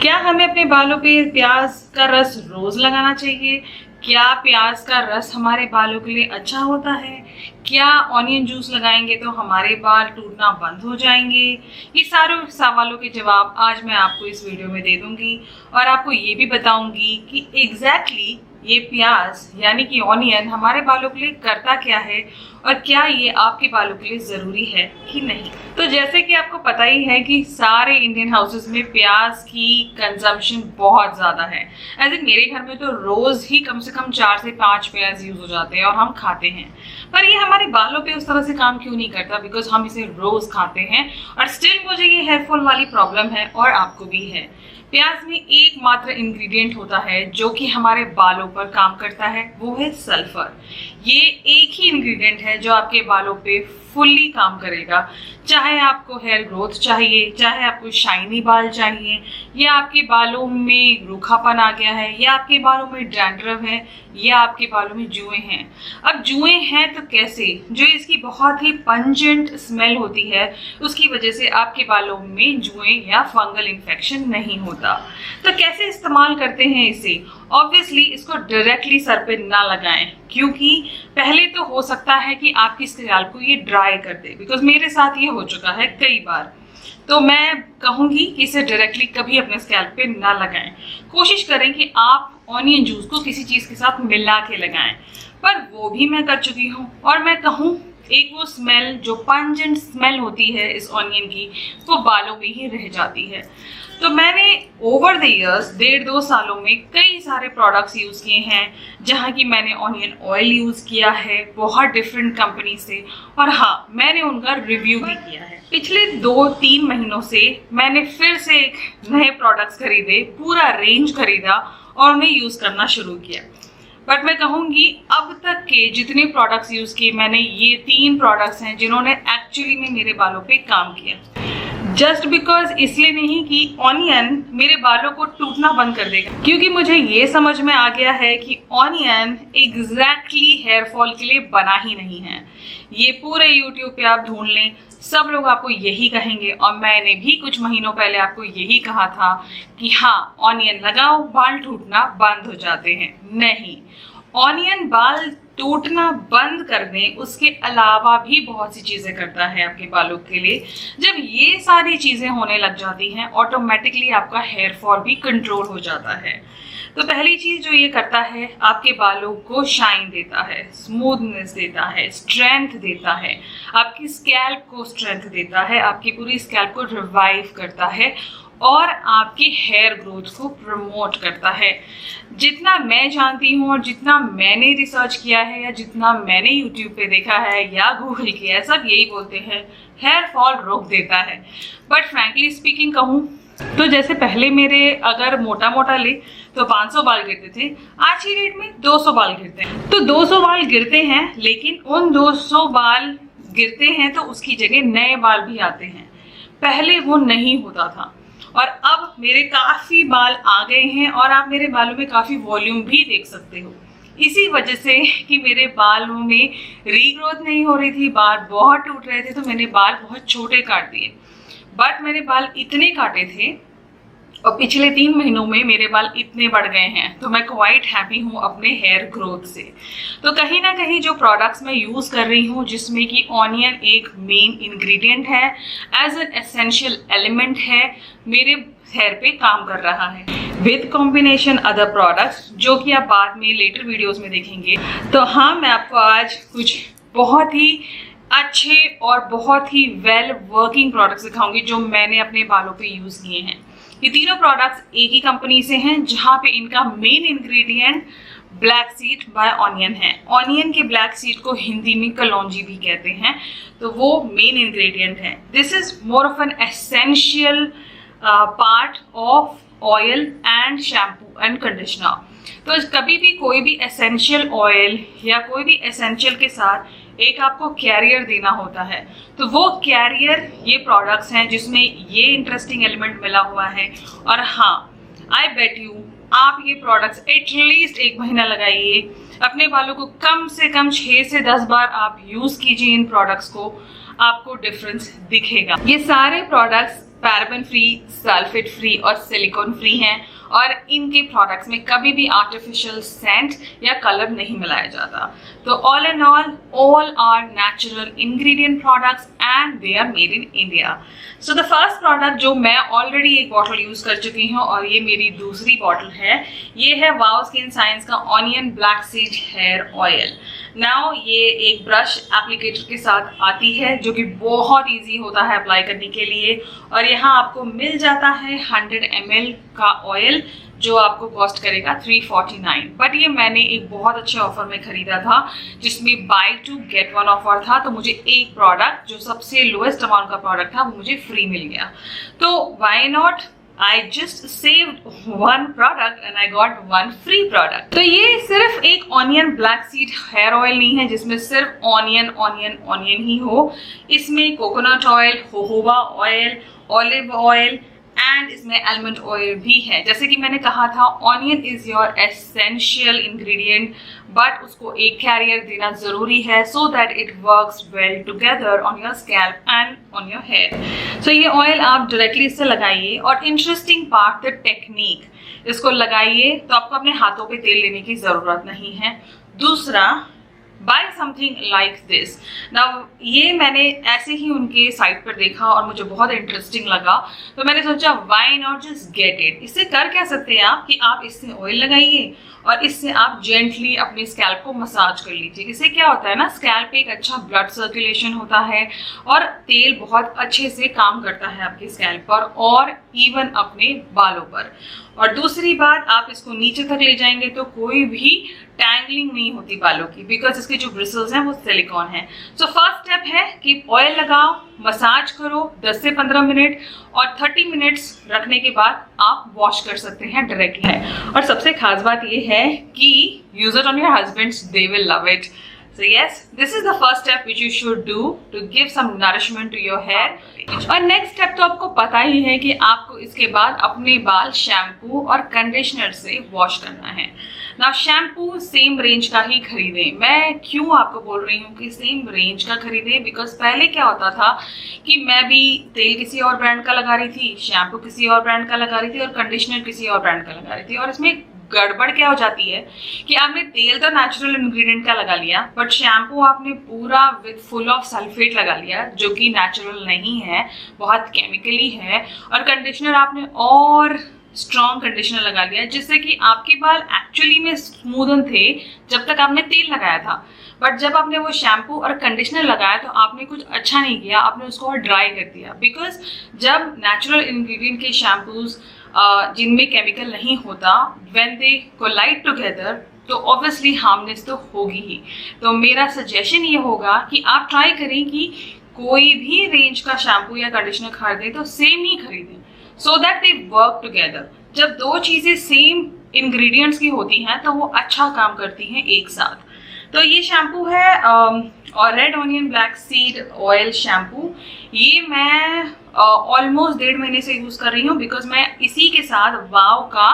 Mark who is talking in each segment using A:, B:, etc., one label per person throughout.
A: क्या हमें अपने बालों पे प्याज का रस रोज लगाना चाहिए? क्या प्याज का रस हमारे बालों के लिए अच्छा होता है? क्या ऑनियन जूस लगाएंगे तो हमारे बाल टूटना बंद हो जाएंगे? ये सारे सवालों के जवाब आज मैं आपको इस वीडियो में दे दूंगी और आपको ये भी बताऊंगी कि एग्जैक्टली ये प्याज यानी कि ऑनियन हमारे बालों के लिए करता क्या है और क्या ये आपके बालों के लिए ज़रूरी है कि नहीं। तो जैसे कि आपको पता ही है कि सारे इंडियन हाउसेस में प्याज की कंजम्पशन बहुत ज़्यादा है। ऐसे मेरे घर में तो रोज़ ही कम से कम 4 से 5 प्याज यूज़ हो जाते हैं और हम खाते हैं, पर ये हमारे बालों पे उस तरह से काम क्यों नहीं करता? बिकॉज हम इसे रोज़ खाते हैं और स्टिल मुझे ये हेयर फॉल वाली प्रॉब्लम है और आपको भी है। प्याज में एकमात्र इंग्रेडिएंट होता है जो कि हमारे बालों पर काम करता है, वो है सल्फर। ये एक ही इंग्रेडिएंट है जो आपके बालों पे फुल्ली काम करेगा। चाहे आपको हेयर ग्रोथ चाहिए, चाहे आपको शाइनी बाल चाहिए, या आपके बालों में रूखापन आ गया है, या आपके बालों में डैंड्रफ है, या आपके बालों में जुएं हैं। अब जुएं हैं तो कैसे? जो इसकी बहुत ही पंजेंट स्मेल होती है उसकी वजह से आपके बालों में जुएं या फंगल इन्फेक्शन नहीं होता। तो कैसे इस्तेमाल करते हैं इसे? ऑब्वियसली इसको डायरेक्टली सर पे ना लगाएं, क्योंकि पहले तो हो सकता है कि आपकी स्कैल्प को ये ड्राई कर दे। बिकॉज मेरे साथ ये हो चुका है कई बार। तो मैं कहूँगी कि इसे डायरेक्टली कभी अपने स्कैल्प पे ना लगाएं। कोशिश करें कि आप ऑनियन जूस को किसी चीज़ के साथ मिला के लगाएं, पर वो भी मैं कर चुकी हूँ। और मैं कहूँ एक वो स्मेल जो पंजेंट स्मेल होती है इस ऑनियन की, वो बालों में ही रह जाती है। तो मैंने ओवर द इयर्स 1.5-2 सालों में कई सारे प्रोडक्ट्स यूज़ किए हैं, जहाँ की मैंने ऑनियन ऑयल यूज़ किया है बहुत डिफरेंट कंपनी से, और हाँ, मैंने उनका रिव्यू भी किया है। पिछले 2-3 महीनों से मैंने फिर से एक नए प्रोडक्ट्स खरीदे, पूरा रेंज खरीदा और उन्हें यूज़ करना शुरू किया। बट मैं कहूँगी अब तक के जितने प्रोडक्ट्स यूज़ किए मैंने, ये 3 प्रोडक्ट्स हैं जिन्होंने एक्चुअली में मेरे बालों पे काम किया। जस्ट बिकॉज इसलिए नहीं कि ऑनियन मेरे बालों को टूटना बंद कर देगा, क्योंकि मुझे ये समझ में आ गया है कि ऑनियन एग्जैक्टली हेयर फॉल के लिए बना ही नहीं है। ये पूरे यूट्यूब पे आप ढूंढ लें, सब लोग आपको यही कहेंगे, और मैंने भी कुछ महीनों पहले आपको यही कहा था कि हाँ, ऑनियन लगाओ बाल टूटना बंद हो जाते हैं। नहीं, ऑनियन बाल टूटना बंद करने उसके अलावा भी बहुत सी चीज़ें करता है आपके बालों के लिए। जब ये सारी चीज़ें होने लग जाती हैं, ऑटोमेटिकली आपका हेयर फॉल भी कंट्रोल हो जाता है। तो पहली चीज़ जो ये करता है, आपके बालों को शाइन देता है, स्मूथनेस देता है, स्ट्रेंथ देता है, आपकी स्कैल्प को स्ट्रेंथ देता है, आपकी पूरी स्कैल्प को रिवाइव करता है और आपके हेयर ग्रोथ को प्रमोट करता है। जितना मैं जानती हूँ और जितना मैंने रिसर्च किया है या जितना मैंने यूट्यूब पे देखा है या गूगल किया है, सब यही बोलते हैं हेयर फॉल रोक देता है। बट फ्रैंकली स्पीकिंग कहूँ तो जैसे पहले मेरे अगर मोटा मोटा ले तो 500 बाल गिरते थे, आज की डेट में 200 बाल गिरते हैं। तो 200 बाल गिरते हैं, लेकिन उन 200 बाल गिरते हैं तो उसकी जगह नए बाल भी आते हैं। पहले वो नहीं होता था और अब मेरे काफ़ी बाल आ गए हैं और आप मेरे बालों में काफ़ी वॉल्यूम भी देख सकते हो। इसी वजह से कि मेरे बालों में रीग्रोथ नहीं हो रही थी, बाल बहुत टूट रहे थे, तो मैंने बाल बहुत छोटे काट दिए। बट मैंने बाल इतने काटे थे और पिछले 3 महीनों में मेरे बाल इतने बढ़ गए हैं, तो मैं क्वाइट हैप्पी हूँ अपने हेयर ग्रोथ से। तो कहीं ना कहीं जो प्रोडक्ट्स मैं यूज़ कर रही हूँ, जिसमें कि ऑनियन एक मेन इंग्रेडिएंट है, एज एन एसेंशियल एलिमेंट है, मेरे हेयर पे काम कर रहा है विद कॉम्बिनेशन अदर प्रोडक्ट्स, जो कि आप बाद में लेटर वीडियोज़ में देखेंगे। तो हाँ, मैं आपको आज कुछ बहुत ही अच्छे और बहुत ही वेल वर्किंग प्रोडक्ट्स दिखाऊंगी जो मैंने अपने बालों पे यूज़ किए हैं। ये तीनों प्रोडक्ट्स एक ही कंपनी से हैं, जहाँ पे इनका main ingredient black seed bye onion है। ऑनियन के ब्लैक सीड को हिंदी में कलौंजी भी कहते हैं, तो वो मेन इंग्रेडिएंट है। This is more of an essential part of oil and shampoo and conditioner. तो कभी भी कोई भी एसेंशियल ऑयल या कोई भी एसेंशियल के साथ एक आपको कैरियर देना होता है, तो वो कैरियर ये प्रोडक्ट्स हैं जिसमें ये इंटरेस्टिंग एलिमेंट मिला हुआ है। और हाँ, आई बेट यू आप ये प्रोडक्ट्स एटलीस्ट 1 महीना लगाइए, अपने बालों को कम से कम 6 से 10 बार आप यूज़ कीजिए इन प्रोडक्ट्स को, आपको डिफरेंस दिखेगा। ये सारे products paraben free, sulphate free और सिलिकॉन फ्री हैं और इनके प्रोडक्ट्स में कभी भी आर्टिफिशियल सेंट या कलर नहीं मिलाया जाता। तो all in all are natural ingredient products and they are made in India. So the first product जो मैं ऑलरेडी एक बॉटल यूज कर चुकी हूँ और ये मेरी दूसरी बॉटल है, ये है वाओ स्किन साइंस का onion black seed hair oil. Now ये एक ब्रश एप्लीकेटर के साथ आती है जो कि बहुत इजी होता है अप्लाई करने के लिए, और यहाँ आपको मिल जाता है 100 ml का ऑयल जो आपको कॉस्ट करेगा 349। बट ये मैंने एक बहुत अच्छे ऑफर में खरीदा था जिसमें बाय 2 गेट 1 ऑफर था, तो मुझे एक प्रोडक्ट जो सबसे लोएस्ट अमाउंट का प्रोडक्ट था वो मुझे फ्री मिल गया। तो why not, I just saved one product and I got one free product। तो ये सिर्फ एक onion black seed hair oil नहीं है जिसमें सिर्फ ऑनियन ही हो। इसमें coconut oil, jojoba oil, olive oil and इसमें आलमंड ऑयल भी है। जैसे कि मैंने कहा था, onion is your essential ingredient, but उसको एक कैरियर देना जरूरी है so that it works well together on your scalp and on your hair. So ये ऑयल आप डायरेक्टली इससे लगाइए, और इंटरेस्टिंग पार्ट द टेक्निक, इसको लगाइए तो आपको अपने हाथों पे तेल लेने की जरूरत नहीं है। दूसरा, buy something like this। Now ये मैंने ऐसे ही उनके साइट पर देखा और मुझे बहुत इंटरेस्टिंग लगा, तो मैंने सोचा why not just get it। इससे कर क्या सकते हैं आप कि आप इससे ऑयल लगाइए और इससे आप जेंटली अपने स्कैल्प को मसाज कर लीजिए। इससे क्या होता है ना, स्कैल्प पे एक अच्छा ब्लड सर्कुलेशन होता है और तेल बहुत अच्छे से काम करता है आपके स्कैल्प पर और इवन अपने बालों पर। और दूसरी बात, आप इसको नीचे तक ले जाएंगे तो कोई भी टैंगलिंग नहीं होती बालों की, बिकॉज इसके जो ब्रिसल्स हैं वो सिलिकॉन है। सो फर्स्ट स्टेप है कि ऑयल लगाओ, मसाज करो 10 से 15 मिनट, और 30 मिनट्स रखने के बाद आप वॉश कर सकते हैं डायरेक्टली है। और सबसे खास बात ये है कि use it on your husbands, they will love it. So yes, this is the first step which you should do to give some nourishment to your hair। और नेक्स्ट स्टेप तो आपको पता ही है कि आपको इसके बाद अपने बाल शैम्पू और कंडीशनर से वॉश करना है। ना शैम्पू सेम रेंज का ही खरीदें। मैं क्यों आपको बोल रही हूँ कि सेम रेंज का खरीदें, बिकॉज पहले क्या होता था कि मैं भी तेल किसी और ब्रांड का लगा रही थी, शैम्पू किसी और ब्रांड का लगा रही थी और कंडीशनर किसी और ब्रांड का लगा रही थी, और इसमें गड़बड़ क्या हो जाती है कि आपने तेल तो नेचुरल इंग्रेडिएंट का लगा लिया, बट शैम्पू आपने पूरा विद फुल ऑफ सल्फेट लगा लिया जो कि नेचुरल नहीं है, बहुत केमिकली है, और कंडीशनर आपने और स्ट्रॉन्ग कंडीशनर लगा लिया जिससे कि आपके बाल एक्चुअली में स्मूदन थे जब तक आपने तेल लगाया था, बट जब आपने वो शैम्पू और कंडीशनर लगाया तो आपने कुछ अच्छा नहीं किया, आपने उसको और ड्राई कर दिया। बिकॉज जब नेचुरल इंग्रेडिएंट के शैम्पूज जिनमें केमिकल नहीं होता, व्हेन दे कोलाइड टुगेदर, तो ऑब्वियसली हार्मनेस तो होगी ही। तो मेरा सजेशन ये होगा कि आप ट्राई करें कि कोई भी रेंज का शैम्पू या कंडीशनर खरीदें तो सेम ही खरीदें, so that they work together. जब दो चीज़ें सेम इंग्रेडिएंट्स की होती हैं तो वो अच्छा काम करती हैं एक साथ। तो ये शैम्पू है और red onion black seed oil shampoo, ये मैं ऑलमोस्ट 1.5 महीने से यूज़ कर रही हूँ, बिकॉज मैं इसी के साथ वाव का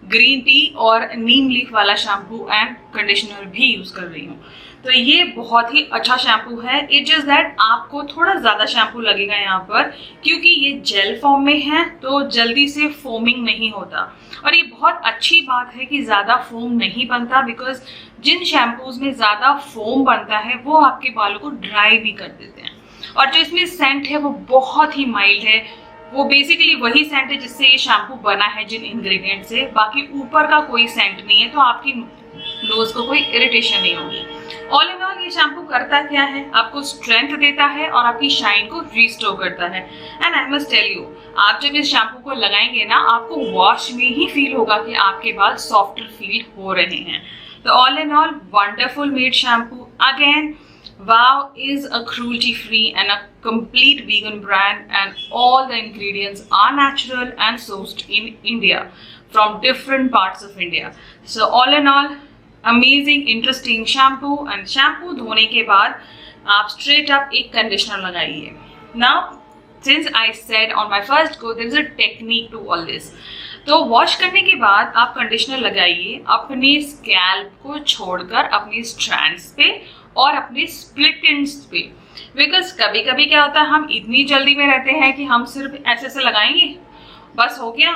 A: ग्रीन टी और नीम लीफ वाला शैम्पू एंड कंडीशनर भी यूज़ कर रही हूँ। तो ये बहुत ही अच्छा शैम्पू है। इट जस्ट दैट आपको थोड़ा ज़्यादा शैम्पू लगेगा यहाँ पर, क्योंकि ये जेल फॉर्म में है तो जल्दी से फोमिंग नहीं होता। और ये बहुत अच्छी बात है कि ज़्यादा फोम नहीं बनता, बिकॉज जिन शैम्पूज में ज़्यादा फोम बनता है वो आपके बालों को ड्राई भी कर देते हैं। और जो इसमें सेंट है वो बहुत ही माइल्ड है, वो बेसिकली वही सेंट है जिससे ये शैम्पू बना है जिन इंग्रेडिएंट से, बाकी ऊपर का कोई सेंट नहीं है, तो आपकी नोज को कोई इरिटेशन नहीं होगी। ऑल इन ऑल ये शैम्पू करता क्या है, आपको स्ट्रेंथ देता है और आपकी शाइन को रिस्टोर करता है। And I must tell you, आप जब इस शैम्पू को लगाएंगे ना, आपको वॉश में ही फील होगा कि आपके बाल सॉफ्टर फील हो रहे हैं। तो all in all wonderful made shampoo. Again, Wow is a cruelty-free and a complete vegan brand, and all the ingredients are natural and sourced in India from different parts of India. So all in all, amazing, interesting shampoo. And shampoo धोने के बाद आप straight up एक conditioner लगाइए. Now, since I said on my first go, there is a technique to all this. तो wash करने के बाद आप कंडीशनर लगाइए अपने स्कैल्प को छोड़कर अपने स्ट्रैंड्स पे और अपने स्प्लिट एंड्स पे। बिकॉज कभी कभी क्या होता है, हम इतनी जल्दी में रहते हैं कि हम सिर्फ ऐसे ऐसे लगाएंगे, बस हो गया।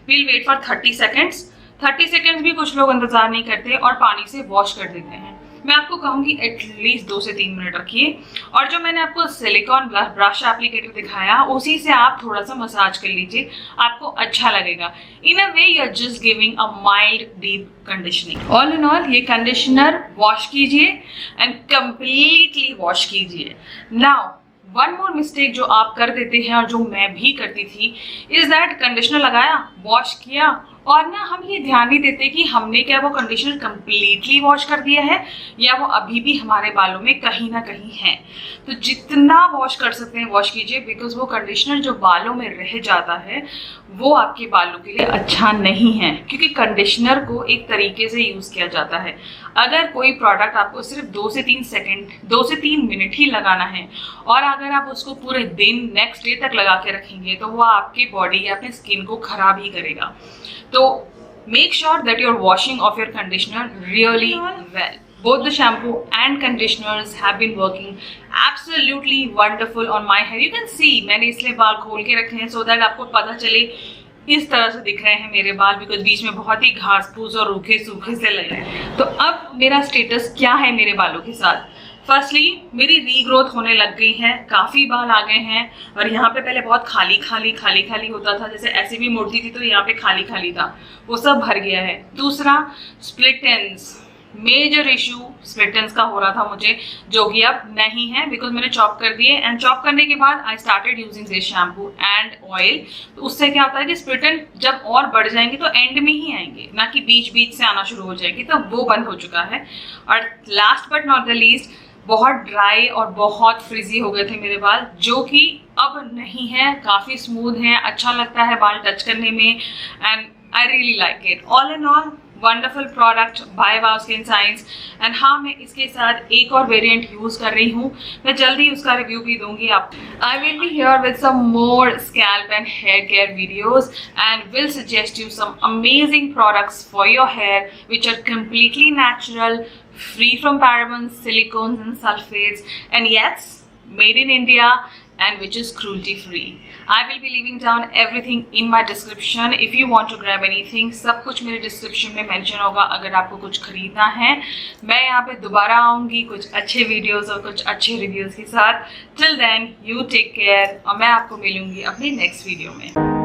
A: Will wait for 30 seconds. 30 seconds भी कुछ लोग इंतजार नहीं करते और पानी से वॉश कर देते हैं। मैं आपको कहूंगी एटलीस्ट 2 से 3 मिनट रखिए, और जो मैंने आपको सिलिकॉन ब्रश एप्लीकेटर दिखाया उसी से आप थोड़ा सा मसाज कर लीजिए, आपको अच्छा लगेगा। In a way you are just giving a mild deep conditioning. All in all ये कंडीशनर वॉश कीजिए एंड कंप्लीटली वॉश कीजिए। नाउ वन मोर मिस्टेक जो आप कर देते हैं और जो मैं भी करती थी इज दैट कंडीशनर लगाया, वॉश किया, और ना हम ये ध्यान नहीं देते कि हमने क्या वो कंडीशनर कंप्लीटली वॉश कर दिया है या वो अभी भी हमारे बालों में कहीं ना कहीं है। तो जितना वॉश कर सकते हैं वॉश कीजिए, बिकॉज वो कंडीशनर जो बालों में रह जाता है वो आपके बालों के लिए अच्छा नहीं है, क्योंकि कंडीशनर को एक तरीके से यूज किया जाता है। अगर कोई प्रोडक्ट आपको सिर्फ 2 से 3 सेकेंड 2 से 3 मिनट ही लगाना है और अगर आप उसको पूरे दिन नेक्स्ट डे तक लगा के रखेंगे तो वो आपकी बॉडी या अपने स्किन को खराब ही करेगा। तो make sure that you're washing off your conditioner really well. Both the shampoo and conditioners have been working absolutely wonderful on my hair. You can see मैंने इसलिए बाल खोल के रखे हैं so that आपको पता चले इस तरह से दिख रहे हैं मेरे बाल, बिकॉज बीच में बहुत ही घास फूस और रूखे सूखे से लगे हैं। तो अब मेरा स्टेटस क्या है मेरे बालों के साथ? फर्स्टली मेरी रीग्रोथ होने लग गई है, काफ़ी बाल आ गए हैं, और यहाँ पे पहले बहुत खाली खाली होता था, जैसे ऐसे भी मुड़ती थी तो यहाँ पे खाली खाली था, वो सब भर गया है। दूसरा split ends, major issue split ends का हो रहा था मुझे, जो कि अब नहीं है बिकॉज मैंने चॉप कर दिए। एंड चॉप करने के बाद I started using this shampoo and oil. तो उससे क्या होता है कि स्प्लिट एंड जब और बढ़ जाएंगे तो एंड में ही आएंगे, ना कि बीच बीच से आना शुरू हो जाएगी, तो वो बंद हो चुका है। और last but not the least, बहुत ड्राई और बहुत फ्रिजी हो गए थे मेरे बाल, जो कि अब नहीं है, काफ़ी स्मूथ हैं, अच्छा लगता है बाल टच करने में, and I really like it. All in all wonderful product by वाव स्किन साइंस। एंड हाँ, मैं इसके साथ एक और वेरिएंट यूज़ कर रही हूँ, मैं जल्दी उसका रिव्यू भी दूंगी आप। I will be here with some more scalp and hair care videos and will suggest you some amazing products for your hair which are completely natural, free from parabens, silicones and sulfates, and yes, made in India, and which is cruelty free. I will be leaving down everything in my description if you want to grab anything. सब कुछ मेरे description में mention होगा अगर आपको कुछ खरीदना है। मैं यहाँ पे दोबारा आऊँगी कुछ अच्छे वीडियोस और कुछ अच्छे रिव्यूज़ के साथ। Till then, you take care, और मैं आपको मिलूँगी अपनी नेक्स्ट वीडियो में।